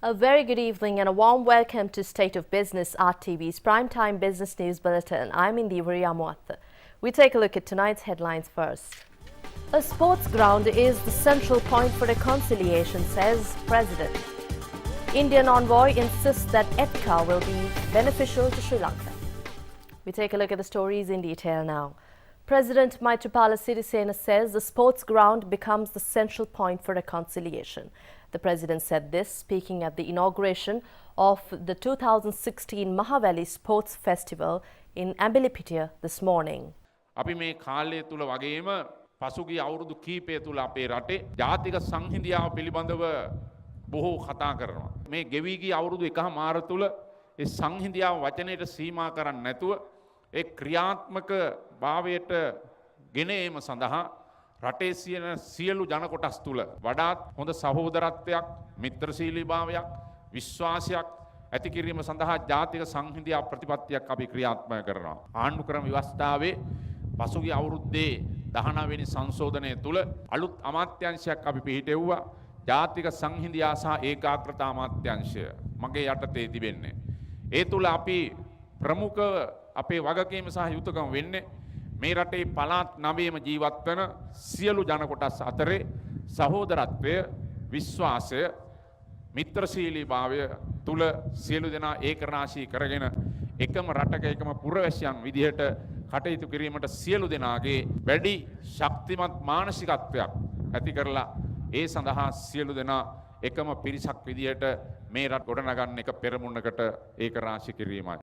A very good evening and a warm welcome to State of Business, RTV's primetime business news bulletin. I'm Indivuri Amuath. We take a look at tonight's headlines first. A sports ground is the central point for reconciliation, says President. Indian envoy insists that EDCA will be beneficial to Sri Lanka. We take a look at the stories in detail now. President Maithripala Sirisena says the sports ground becomes the central point for reconciliation. The President said this speaking at the inauguration of the 2016 Mahavali Sports Festival in Ambilipitiya this morning. අපි මේ කාලය තුල වගේම පසුගිය අවුරුදු කීපය තුල අපේ රටේ ජාතික සංහිඳියාව පිළිබඳව බොහෝ කතා කරනවා. මේ ගෙවි ගිය අවුරුදු එකමාර තුල ඒ සංහිඳියාව වචනයට සීමා කරන්නේ නැතුව ඒ ක්‍රියාත්මක භාවයට ගෙන ඒම සඳහා රටේ සියලු ජන කොටස් තුල වඩාත් හොඳ සහෝදරත්වයක්, මිත්‍රශීලීභාවයක්, විශ්වාසයක් ඇති කිරීම සඳහා ජාතික සංහිඳියා ප්‍රතිපත්තියක් අපි ක්‍රියාත්මක කරනවා. ආණ්ඩු ක්‍රම ව්‍යවස්ථාවේ පසුගිය අවුරුද්දේ 19 වෙනි සංශෝධනය තුල අලුත් අමාත්‍යාංශයක් අපි පිහිටෙව්වා. ජාතික සංහිඳියා සහ ඒකාග්‍රතා අමාත්‍යාංශය මගේ යටතේ තිබෙන්නේ. ඒ තුල අපි ප්‍රමුඛ අපේ වගකීම සහ යුතුයකම් වෙන්නේ මේ රටේ පළාත් 9ෙම ජීවත් වන සියලු ජන කොටස් අතරේ සහෝදරත්වය, විශ්වාසය, මිත්‍රශීලීභාවය තුල සියලු දෙනා ඒකරාශී කරගෙන එකම රටක එකම පුරවැසියන් විදිහට කටයුතු කිරීමට සියලු දෙනාගේ වැඩි ශක්තිමත් මානසිකත්වයක් ඇති කරලා ඒ සඳහා සියලු දෙනා එකම පිරිසක් විදිහට මේ රට ගොඩනගන්න එක පෙරමුණකට ඒකරාශී කිරීමයි.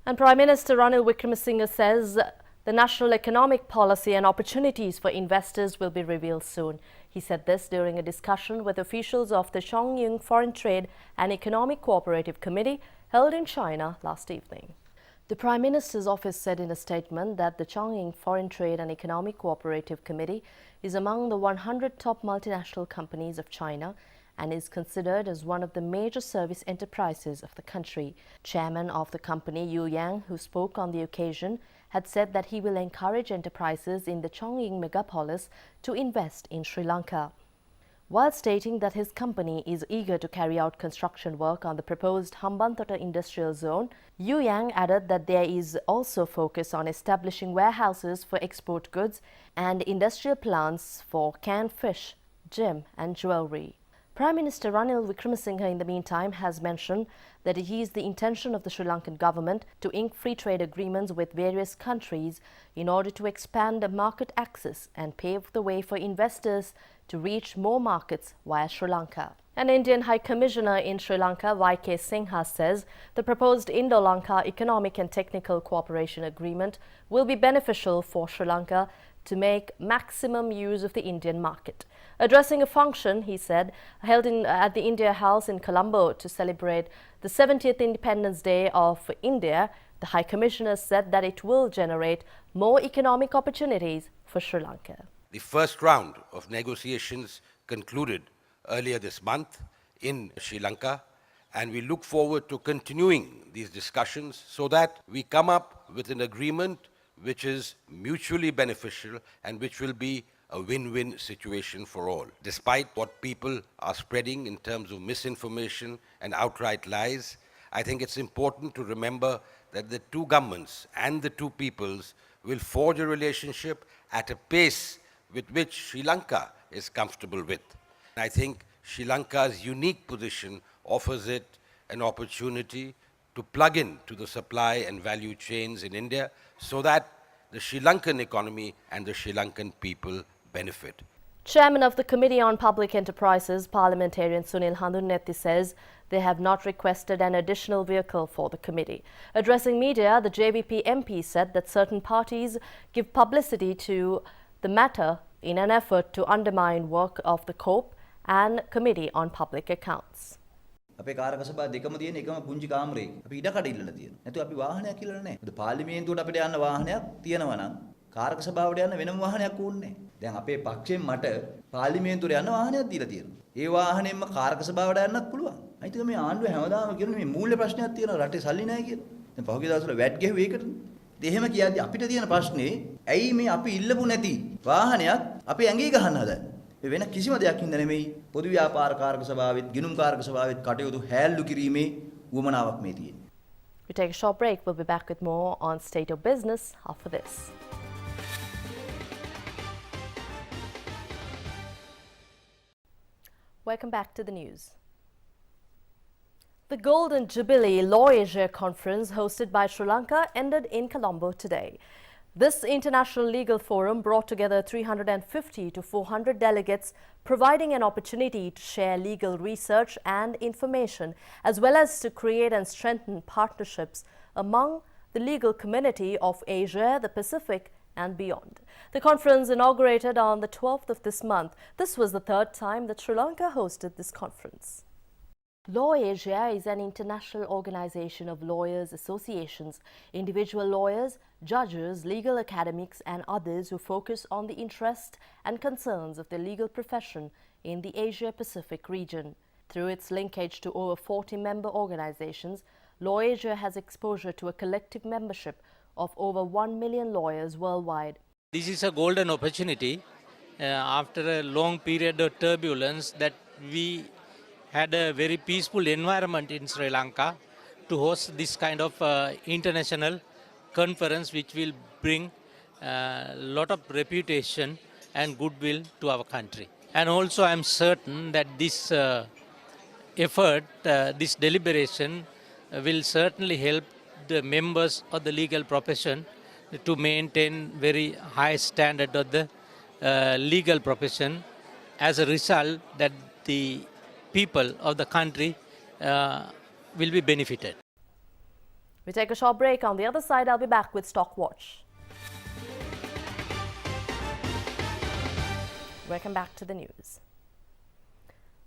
And Prime Minister Ranil Wickremesinghe says the national economic policy and opportunities for investors will be revealed soon. He said this during a discussion with officials of the Chongying Foreign Trade and Economic Cooperative Committee held in China last evening. The Prime Minister's office said in a statement that the Chongying Foreign Trade and Economic Cooperative Committee is among the 100 top multinational companies of China and is considered as one of the major service enterprises of the country. Chairman of the company, Yu Yang, who spoke on the occasion, had said that he will encourage enterprises in the Chongying megapolis to invest in Sri Lanka. While stating that his company is eager to carry out construction work on the proposed Hambantota industrial zone, Yu Yang added that there is also focus on establishing warehouses for export goods and industrial plants for canned fish, gem and jewellery. Prime Minister Ranil Wickremesinghe, in the meantime, has mentioned that it is the intention of the Sri Lankan government to ink free trade agreements with various countries in order to expand market access and pave the way for investors to reach more markets via Sri Lanka. An Indian High Commissioner in Sri Lanka, Y.K. Singha, says the proposed Indo-Lanka Economic and Technical Cooperation Agreement will be beneficial for Sri Lanka to make maximum use of the Indian market. Addressing a function, he said, held at the India House in Colombo to celebrate the 70th Independence Day of India, the High Commissioner said that it will generate more economic opportunities for Sri Lanka. The first round of negotiations concluded earlier this month in Sri Lanka, and we look forward to continuing these discussions so that we come up with an agreement which is mutually beneficial and which will be a win-win situation for all. Despite what people are spreading in terms of misinformation and outright lies, I think it's important to remember that the two governments and the two peoples will forge a relationship at a pace with which Sri Lanka is comfortable with. I think Sri Lanka's unique position offers it an opportunity to plug in to the supply and value chains in India so that the Sri Lankan economy and the Sri Lankan people benefit. Chairman of the Committee on Public Enterprises, Parliamentarian Sunil Handunnetti, says they have not requested an additional vehicle for the committee. Addressing media, the JVP MP said that certain parties give publicity to the matter in an effort to undermine work of the COPE and Committee on Public Accounts. අපේ කාර්ක සභාව දෙකම තියෙන එකම පුංචි කාමරේ අපි ඉඩකඩ ඉල්ලලා තියෙනවා. නැතු අපි වාහනයක් ඉල්ලලා නැහැ. මොකද පාර්ලිමේන්තුවට අපිට යන්න වාහනයක් තියෙනවා නම් කාර්ක සභාවට යන්න වෙනම වාහනයක් ඕනේ නැහැ. දැන් අපේ පක්ෂයෙන් මට පාර්ලිමේන්තුවට යන්න වාහනයක් දීලා තියෙනවා. ඒ වාහනයෙන්ම කාර්ක සභාවට යන්නත් පුළුවන්. අයිතික මේ ආණ්ඩුවේ හැමදාම කියන මේ මූල්‍ය ප්‍රශ්නයක් තියෙනවා රටේ සල්ලි නැහැ කියලා. දැන් පහුගිය දවස්වල වැට් ගෙහුවේ ඒකටනේ. එහෙම කියද්දි අපිට තියෙන ප්‍රශ්නේ ඇයි මේ අපි ඉල්ලපු නැති වාහනයක් අපි ඇඟේ ගහන්න හදන්නේ? මේ වෙන කිසිම දෙයක් හින්දා නෙමෙයි පොදු ව්‍යාපාර කාරක සභාවෙත් ගිණුම් කාරක සභාවෙත් කටයුතු හැල්ලු කිරීමේ උවමනාවක් මේ තියෙන්නේ. We take a short break. We'll be back with more on State of Business after this. Welcome back to the news. The Golden Jubilee Law Asia Conference hosted by Sri Lanka ended in Colombo today. This international legal forum brought together 350 to 400 delegates, providing an opportunity to share legal research and information, as well as to create and strengthen partnerships among the legal community of Asia, the Pacific and beyond. The conference inaugurated on the 12th of this month. This was the third time that Sri Lanka hosted this conference. Law Asia is an international organization of lawyers' associations, individual lawyers, judges, legal academics and others who focus on the interests and concerns of the legal profession in the Asia-Pacific region. Through its linkage to over 40 member organizations, Law Asia has exposure to a collective membership of over 1 million lawyers worldwide. This is a golden opportunity after a long period of turbulence that we had a very peaceful environment in Sri Lanka to host this kind of international conference, which will bring a lot of reputation and goodwill to our country. And also I am certain that this effort, this deliberation will certainly help the members of the legal profession to maintain very high standard of the legal profession. As a result, that the people of the country will be benefited. We take a short break. On the other side, I'll be back with Stock Watch. Welcome back to the news.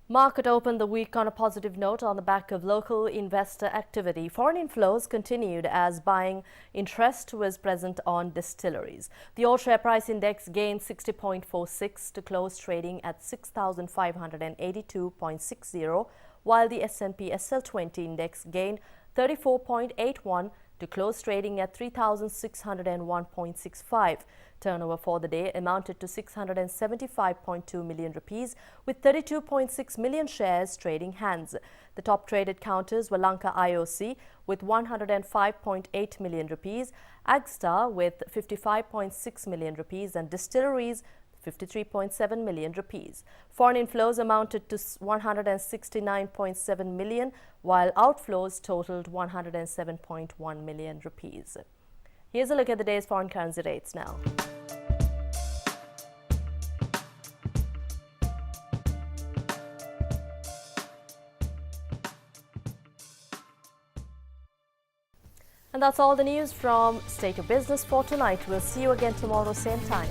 Market opened the week on a positive note on the back of local investor activity. Foreign inflows continued as buying interest was present on distilleries. The All Share Price Index gained 60.46 to close trading at 6,582.60, while the S&P SL20 Index gained 34.81 to close trading at 3,601.65. Turnover for the day amounted to 675.2 million rupees, with 32.6 million shares trading hands. The top traded counters were Lanka IOC with 105.8 million rupees, Agstar with 55.6 million rupees and distilleries 53.7 million rupees. Foreign inflows amounted to 169.7 million, while outflows totaled 107.1 million rupees. Here's a look at the day's foreign currency rates now. And that's all the news from State of Business for tonight. We'll see you again tomorrow, same time.